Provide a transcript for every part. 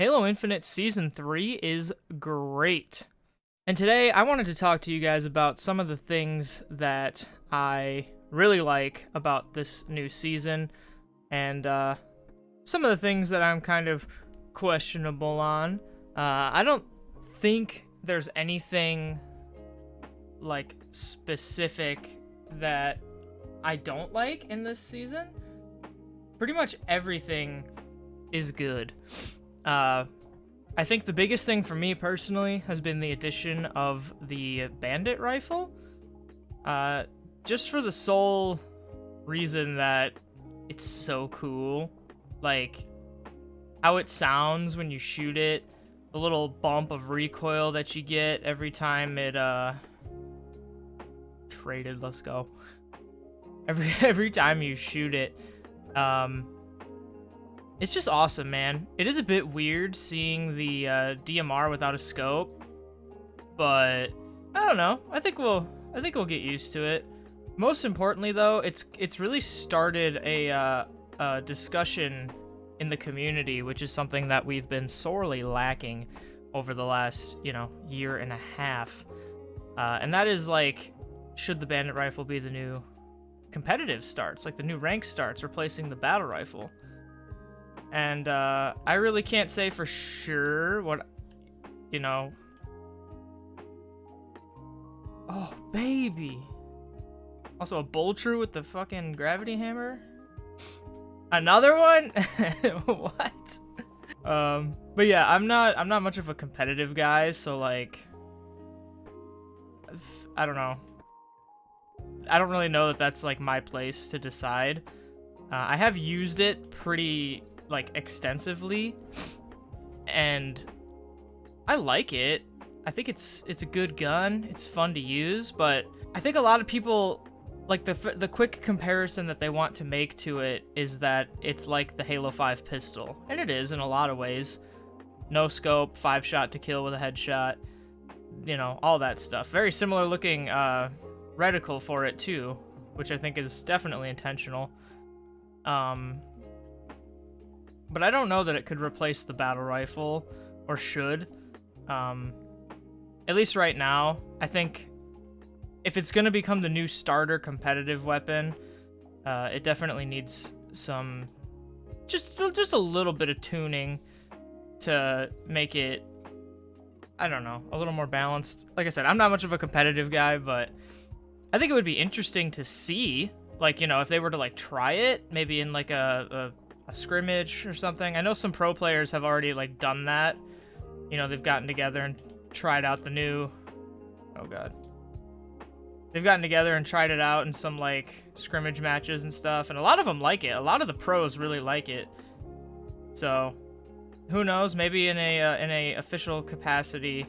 Halo Infinite Season 3 is great. And today I wanted to talk to you guys about some of the things that I really like about this new season and some of the things that I'm kind of questionable on. I don't think there's anything like specific that I don't like in this season. Pretty much everything is good. I think the biggest thing for me personally has been the addition of the bandit rifle. Just for the sole reason that it's so cool. Like, how it sounds when you shoot it, the little bump of recoil that you get every time it, traded, let's go. Every time you shoot it, it's just awesome, man. It is a bit weird seeing the DMR without a scope, but I don't know. I think we'll get used to it. Most importantly, though, it's really started a discussion in the community, which is something that we've been sorely lacking over the last, year and a half. And that is like, should the bandit rifle be the new competitive starts, like the new rank starts, replacing the battle rifle? And I really can't say for sure what, Oh, baby. Also a Boltru with the fucking gravity hammer. Another one? What? But yeah, I'm not much of a competitive guy, so like, I don't know. I don't really know that that's like my place to decide. I have used it pretty extensively, and I like it. I think it's a good gun. It's fun to use, but I think a lot of people like the quick comparison that they want to make to it is that it's like the Halo 5 pistol, and it is in a lot of ways. No scope, 5-shot to kill with a headshot, all that stuff. Very similar looking reticle for it too, which I think is definitely intentional. But I don't know that it could replace the battle rifle, or should. At least right now, I think if it's going to become the new starter competitive weapon, it definitely needs some, just a little bit of tuning to make it, I don't know, a little more balanced. Like I said, I'm not much of a competitive guy, but I think it would be interesting to see, if they were to try it, maybe in a scrimmage or something. I know some pro players have already done that. They've gotten together and tried out the new, oh god, they've gotten together and tried it out in some scrimmage matches and stuff, and a lot of them like it. A lot of the pros really like it. So who knows, maybe in a official capacity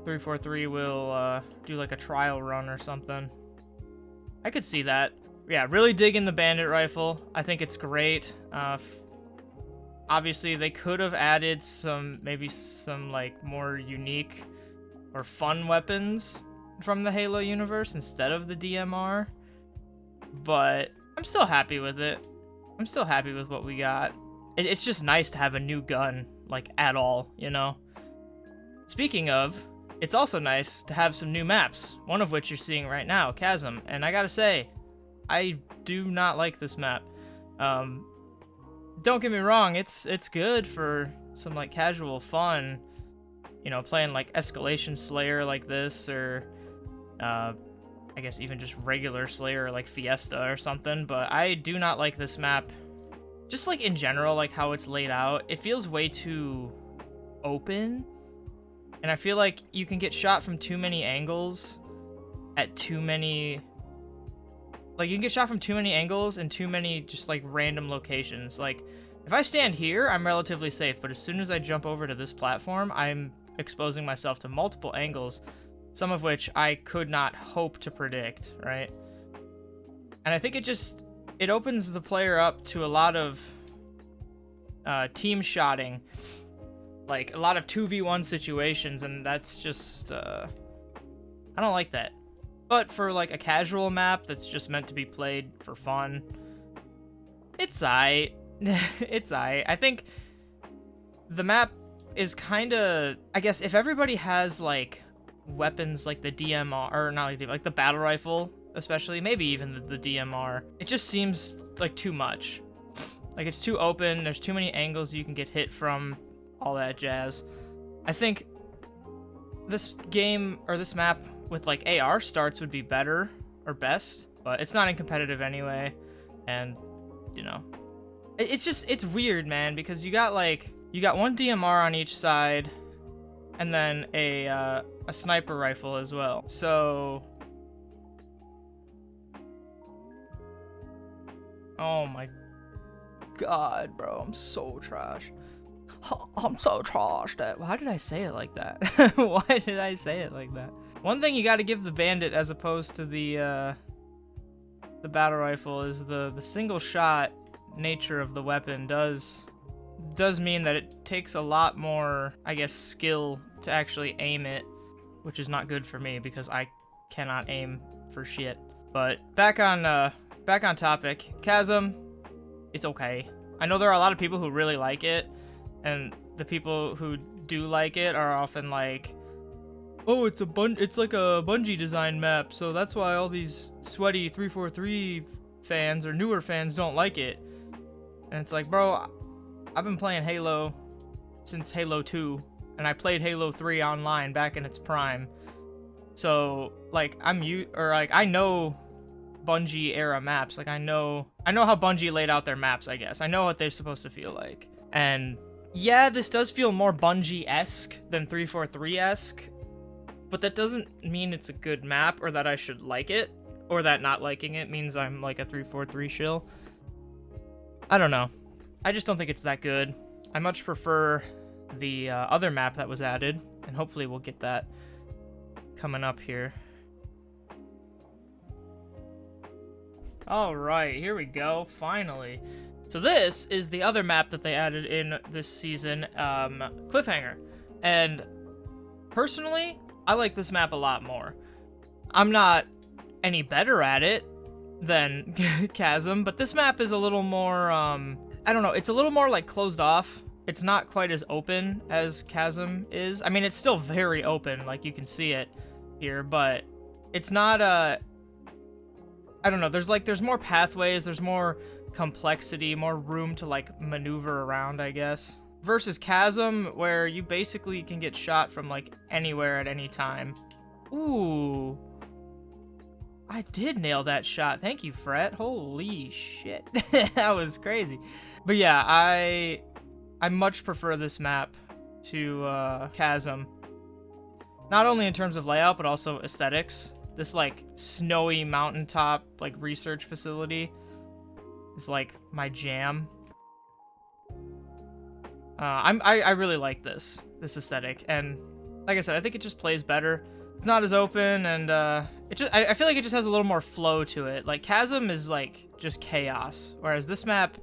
343 will do a trial run or something. I could see that. Yeah, really digging the bandit rifle. I think it's great. Obviously, they could have added some more unique or fun weapons from the Halo universe instead of the DMR. But I'm still happy with it. I'm still happy with what we got. It's just nice to have a new gun, at all, Speaking of, it's also nice to have some new maps, one of which you're seeing right now, Chasm. And I gotta say, I do not like this map. Don't get me wrong, it's good for some casual fun, playing Escalation Slayer like this, or I guess even just regular Slayer like Fiesta or something, but I do not like this map. Just in general, how it's laid out, it feels way too open, and I feel like you can get shot from too many angles at too many. You can get shot from too many angles and too many just random locations. If I stand here, I'm relatively safe, but as soon as I jump over to this platform, I'm exposing myself to multiple angles, some of which I could not hope to predict, right? And I think it opens the player up to a lot of team shotting, a lot of 2v1 situations, and that's just, I don't like that. But for a casual map that's just meant to be played for fun, it's aight. It's aight. I think the map is kind of, I guess, if everybody has like weapons like the DMR, or not like the battle rifle, especially, maybe even the DMR, it just seems like too much. Like, it's too open, there's too many angles you can get hit from, all that jazz. I think this game, or this map, with like AR starts would be better, or best, but it's not in competitive anyway, and, you know, it's weird, man, because you got one DMR on each side, and then a sniper rifle as well, so... Oh my god, bro, I'm so trash. I'm so trash. Why did I say it like that? Why did I say it like that? One thing you gotta give the bandit as opposed to the battle rifle is the single shot nature of the weapon does mean that it takes a lot more, I guess, skill to actually aim it, which is not good for me because I cannot aim for shit. But back on topic, Chasm, it's okay. I know there are a lot of people who really like it, and the people who do like it are often like, oh, it's like a Bungie design map, so that's why all these sweaty 343 fans or newer fans don't like it. And it's like, bro, I've been playing Halo since Halo 2, and I played Halo 3 online back in its prime. So, like, I know Bungie era maps. Like, I know how Bungie laid out their maps, I guess. I know what they're supposed to feel like. And yeah, this does feel more Bungie-esque than 343-esque, but that doesn't mean it's a good map or that I should like it, or that not liking it means I'm like a 343 shill. I don't know. I just don't think it's that good. I much prefer the other map that was added, and hopefully we'll get that coming up here. Alright, here we go, finally. So this is the other map that they added in this season, Cliffhanger. And personally, I like this map a lot more. I'm not any better at it than Chasm, but this map is a little more, I don't know, it's a little more like closed off. It's not quite as open as Chasm is. I mean, it's still very open, like you can see it here, but it's not, I don't know, there's more pathways, there's more complexity, more room to like maneuver around, I guess. Versus Chasm, where you basically can get shot from like anywhere at any time. Ooh. I did nail that shot. Thank you, Fret. Holy shit. That was crazy. But yeah, I much prefer this map to Chasm. Not only in terms of layout, but also aesthetics. This like snowy mountaintop like research facility is like my jam. I really like this aesthetic, and like I said, I think it just plays better. It's not as open, and I feel like it just has a little more flow to it. Like Chasm is like just chaos, whereas this map,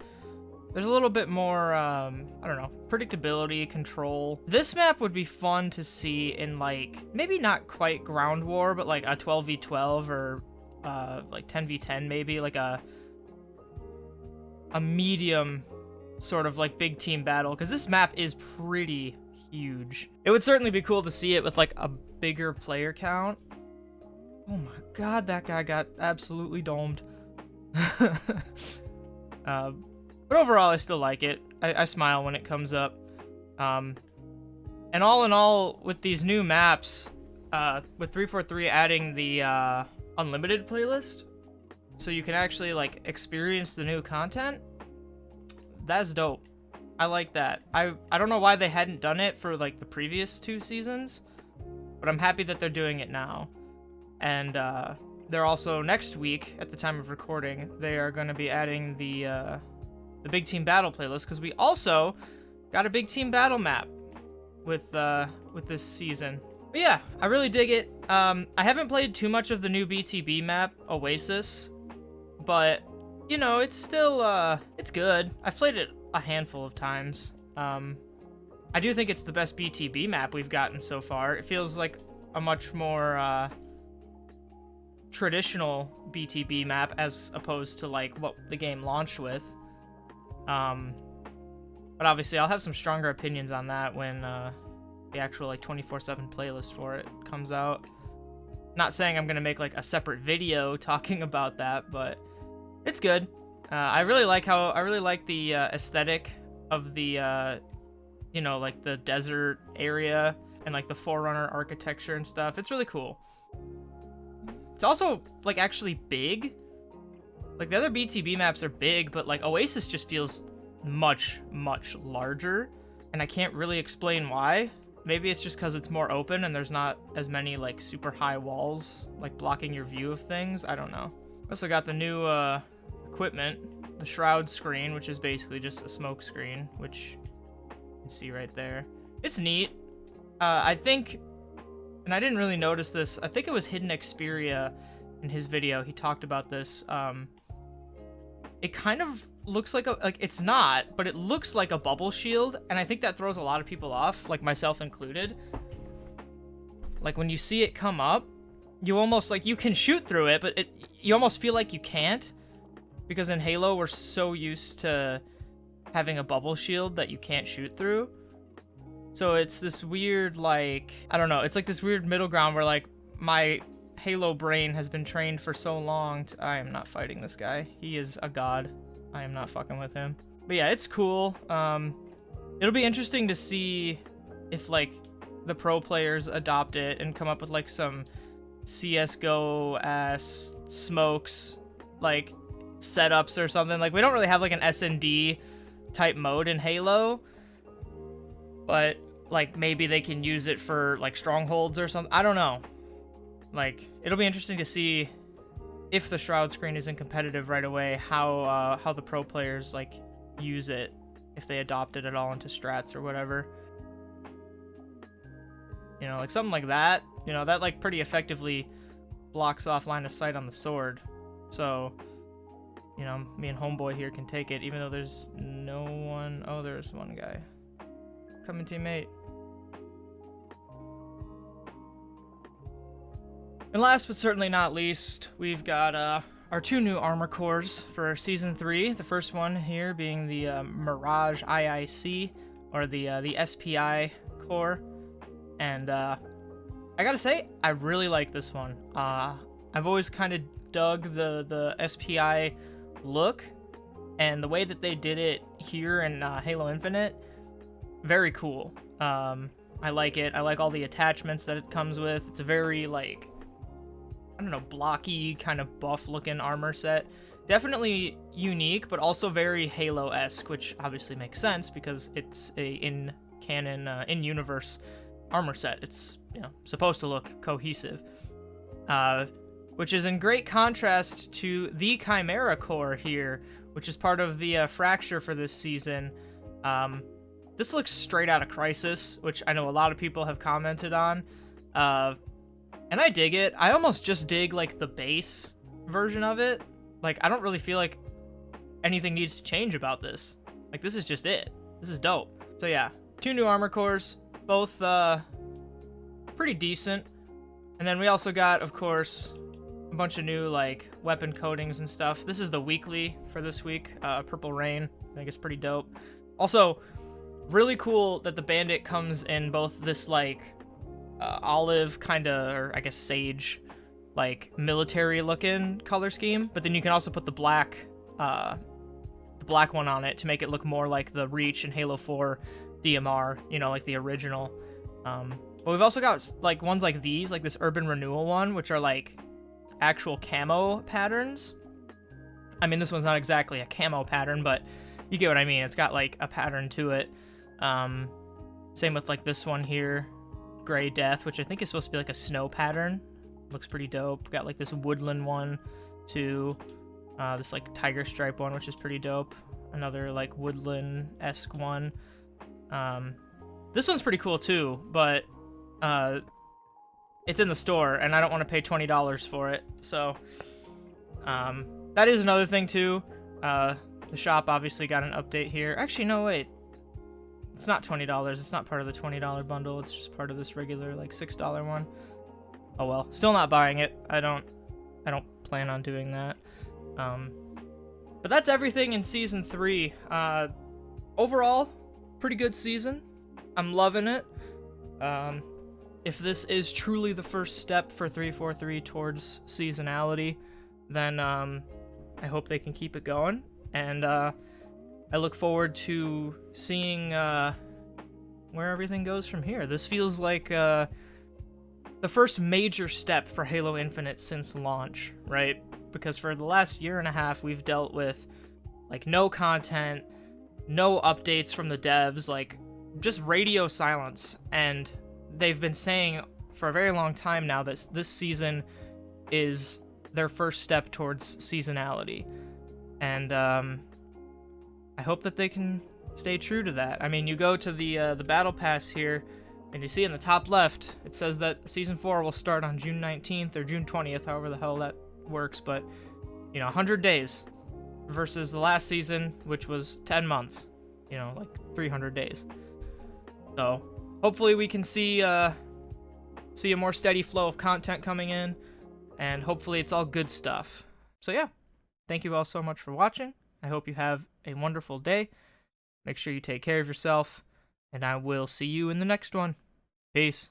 there's a little bit more I don't know, predictability, control. This map would be fun to see in like maybe not quite ground war, but like a 12v12 or like 10v10 maybe, like a medium sort of like big team battle, because this map is pretty huge. It would certainly be cool to see it with like a bigger player count. Oh my god, that guy got absolutely domed. But overall, I still like it. I smile when it comes up. And all in all, with these new maps, with 343 adding the unlimited playlist, so you can actually like experience the new content, that's dope. I like that. I don't know why they hadn't done it for like the previous 2 seasons, but I'm happy that they're doing it now. And they're also, next week at the time of recording, they are going to be adding the big team battle playlist, because we also got a big team battle map with this season. But yeah, I really dig it. I haven't played too much of the new BTB map, Oasis, but you know, it's still it's good. I've played it a handful of times. I do think it's the best BTB map we've gotten so far. It feels like a much more traditional BTB map as opposed to like what the game launched with. But obviously, I'll have some stronger opinions on that when the actual like 24/7 playlist for it comes out. Not saying I'm gonna make like a separate video talking about that, but it's good. I really like the aesthetic of the you know, like the desert area and like the Forerunner architecture and stuff. It's really cool. It's also like actually big. Like the other BTB maps are big, but like Oasis just feels much larger, and I can't really explain why. Maybe it's just because it's more open and there's not as many like super high walls like blocking your view of things. I don't know. Also got the new equipment, the shroud screen, which is basically just a smoke screen, which you can see right there. It's neat. I think, and I didn't really notice this, I think it was Hidden Xperia in his video, he talked about this. It kind of looks like it's not, but it looks like a bubble shield, and I think that throws a lot of people off, like myself included. Like when you see it come up, you almost like, you can shoot through it, but you almost feel like you can't, because in Halo we're so used to having a bubble shield that you can't shoot through. So it's this weird, like, I don't know, it's like this weird middle ground where like my Halo brain has been trained for so long I am not fighting this guy. He is a god. I am not fucking with him. But yeah, it's cool. It'll be interesting to see if like the pro players adopt it and come up with like some CSGO ass smokes like setups or something. Like we don't really have like an S&D type mode in Halo, but like maybe they can use it for like strongholds or something. I don't know. Like it'll be interesting to see if the shroud screen isn't competitive right away, how the pro players like use it, if they adopt it at all into strats or whatever. You know, like something like that. You know, that like pretty effectively blocks off line of sight on the sword. So, you know, me and Homeboy here can take it, even though there's no one. Oh, there's one guy. Come in, teammate. And last but certainly not least, we've got our two new armor cores for Season 3. The first one here being the Mirage IIC, or the SPI core. And I gotta say, I really like this one. I've always kind of dug the SPI look, and the way that they did it here in Halo Infinite, very cool. I like it. I like all the attachments that it comes with. It's a very, like, I don't know, blocky, kind of buff-looking armor set. Definitely unique, but also very Halo-esque, which obviously makes sense because it's a in-canon, in-universe armor set. It's, you know, supposed to look cohesive. Which is in great contrast to the Chimera core here, which is part of the Fracture for this season. This looks straight out of Crisis, which I know a lot of people have commented on. And I dig it. I almost just dig, like, the base version of it. Like, I don't really feel like anything needs to change about this. Like, this is just it. This is dope. So, yeah. Two new armor cores. Both, pretty decent. And then we also got, of course, a bunch of new, like, weapon coatings and stuff. This is the weekly for this week. Purple Rain. I think it's pretty dope. Also, really cool that the Bandit comes in both this, like, olive kind of, or I guess sage, like military looking color scheme, but then you can also put the black one on it to make it look more like the Reach in Halo 4 DMR, you know, like the original. But we've also got like ones like these, like this Urban Renewal one, which are like actual camo patterns. I mean, this one's not exactly a camo pattern, but you get what I mean. It's got like a pattern to it. Same with like this one here, Gray Death, which I think is supposed to be like a snow pattern. Looks pretty dope. Got like this woodland one too. This like tiger stripe one, which is pretty dope. Another like woodland-esque one. This one's pretty cool too, but it's in the store and I don't want to pay $20 for it. So that is another thing too. The shop obviously got an update here. Actually, no, wait. It's not $20. It's not part of the $20 bundle. It's just part of this regular like $6 one. Oh well, still not buying it. I don't plan on doing that. But that's everything in Season 3. Overall, pretty good season. I'm loving it. If this is truly the first step for 343 towards seasonality, then I hope they can keep it going. And I look forward to seeing where everything goes from here. This feels like the first major step for Halo Infinite since launch, right? Because for the last year and a half, we've dealt with like no content, no updates from the devs, like just radio silence. And they've been saying for a very long time now that this season is their first step towards seasonality. And I hope that they can stay true to that. I mean, you go to the battle pass here, and you see in the top left, it says that Season 4 will start on June 19th or June 20th, however the hell that works, but, 100 days versus the last season, which was 10 months, like 300 days. So, hopefully we can see a more steady flow of content coming in, and hopefully it's all good stuff. So yeah, thank you all so much for watching. I hope you have a wonderful day. Make sure you take care of yourself, and I will see you in the next one. Peace.